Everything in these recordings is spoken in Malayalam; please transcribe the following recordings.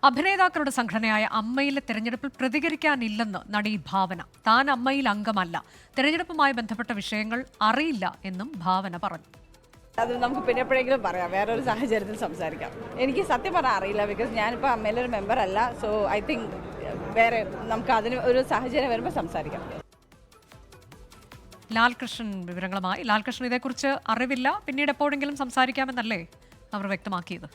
അഭിനേതാക്കളുടെ സംഘടനയായ അമ്മയിലെ തെരഞ്ഞെടുപ്പിൽ പ്രതികരിക്കാനില്ലെന്ന് നടി ഭാവന. താൻ അമ്മയിൽ അംഗമല്ല, തെരഞ്ഞെടുപ്പുമായി ബന്ധപ്പെട്ട വിഷയങ്ങൾ അറിയില്ല എന്നും ഭാവന പറഞ്ഞു. അത് നമുക്ക് പിന്നെ എപ്പോഴെങ്കിലും പറയാം, വേറൊരു സാഹചര്യത്തിൽ സംസാരിക്കാം. എനിക്ക് സത്യം പറഞ്ഞാൽ അറിയില്ല, ബിക്കോസ് ഞാനിപ്പോൾ അമ്മയിലെ ഒരു മെമ്പർ അല്ല. സോ ഐ തിങ്ക് വേറെ നമുക്ക് അതിന് ഒരു സാഹചര്യം വരുമ്പോൾ സംസാരിക്കാം. ലാൽകൃഷ്ണൻ വിവരങ്ങളുമായി. ലാൽകൃഷ്ണൻ, ഇതേക്കുറിച്ച് അറിവില്ല, പിന്നീട് എപ്പോഴെങ്കിലും സംസാരിക്കാമെന്നല്ലേ അവർ വ്യക്തമാക്കിയത്?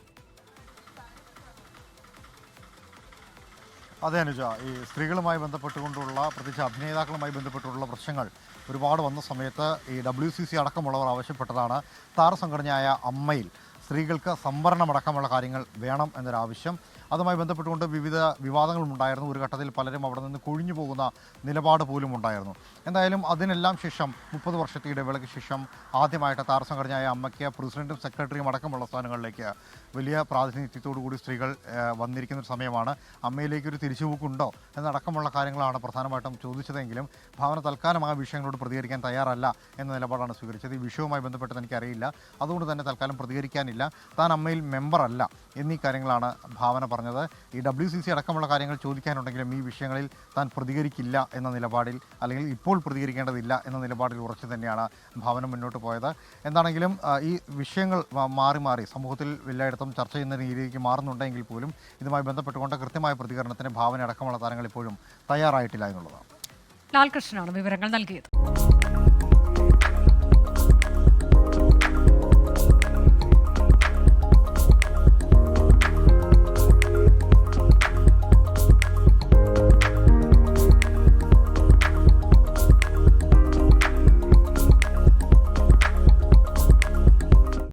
അതെ അനുജ, ഈ സ്ത്രീകളുമായി ബന്ധപ്പെട്ടുകൊണ്ടുള്ള പ്രത്യേകിച്ച് അഭിനേതാക്കളുമായി ബന്ധപ്പെട്ടുള്ള പ്രശ്നങ്ങൾ ഒരുപാട് വന്ന സമയത്ത് ഈ WCC അടക്കമുള്ളവർ ആവശ്യപ്പെട്ടതാണ് താരസംഘടനയായ അമ്മയിൽ സ്ത്രീകൾക്ക് സംവരണമടക്കമുള്ള കാര്യങ്ങൾ വേണം എന്നൊരാവശ്യം. അതുമായി ബന്ധപ്പെട്ടുകൊണ്ട് വിവിധ വിവാദങ്ങളുണ്ടായിരുന്നു. ഒരു ഘട്ടത്തിൽ പലരും അവിടെ നിന്ന് കൊഴിഞ്ഞു പോകുന്ന നിലപാട് പോലും ഉണ്ടായിരുന്നു. എന്തായാലും അതിനെല്ലാം ശേഷം 30 വർഷത്തെ ഇടവേളയ്ക്ക് ശേഷം ആദ്യമായിട്ട് താരസംഘടനയായ അമ്മയ്ക്ക് പ്രസിഡന്റും സെക്രട്ടറിയും അടക്കമുള്ള സ്ഥാനങ്ങളിലേക്ക് വലിയ പ്രാതിനിധ്യത്തോടു കൂടി സ്ത്രീകൾ വന്നിരിക്കുന്ന ഒരു സമയമാണ്. അമ്മയിലേക്കൊരു തിരിച്ചുപോക്കുണ്ടോ എന്നടക്കമുള്ള കാര്യങ്ങളാണ് പ്രധാനമായിട്ടും ചോദിച്ചതെങ്കിലും ഭാവന തൽക്കാലം ആ വിഷയങ്ങളോട് പ്രതികരിക്കാൻ തയ്യാറല്ല എന്ന നിലപാടാണ് സ്വീകരിച്ചത്. ഈ വിഷയവുമായി ബന്ധപ്പെട്ട് എനിക്കറിയില്ല, അതുകൊണ്ട് തന്നെ തൽക്കാലം പ്രതികരിക്കാനില്ല, താൻ അമ്മയിൽ മെമ്പർ അല്ല എന്നീ കാര്യങ്ങളാണ് ഭാവന പറഞ്ഞത്. ഈ WCC അടക്കമുള്ള കാര്യങ്ങൾ ചോദിക്കാനുണ്ടെങ്കിലും ഈ വിഷയങ്ങളിൽ താൻ പ്രതികരിക്കില്ല എന്ന നിലപാടിൽ, അല്ലെങ്കിൽ ഇപ്പോൾ പ്രതികരിക്കേണ്ടതില്ല എന്ന നിലപാടിൽ ഉറച്ചു തന്നെയാണ് ഭാവന മുന്നോട്ട് പോയത്. എന്താണെങ്കിലും ഈ വിഷയങ്ങൾ മാറി മാറി സമൂഹത്തിൽ എല്ലായിടത്തും ചർച്ച ചെയ്യുന്ന രീതിയിലേക്ക് മാറുന്നുണ്ടെങ്കിൽ പോലും ഇതുമായി ബന്ധപ്പെട്ടുകൊണ്ട് കൃത്യമായ പ്രതികരണത്തിന് ഭാവന അടക്കമുള്ള താരങ്ങൾ ഇപ്പോഴും തയ്യാറായിട്ടില്ല എന്നുള്ളതാണ്. ലാൽകൃഷ്ണനാണ് വിവരങ്ങൾ നൽകിയത്.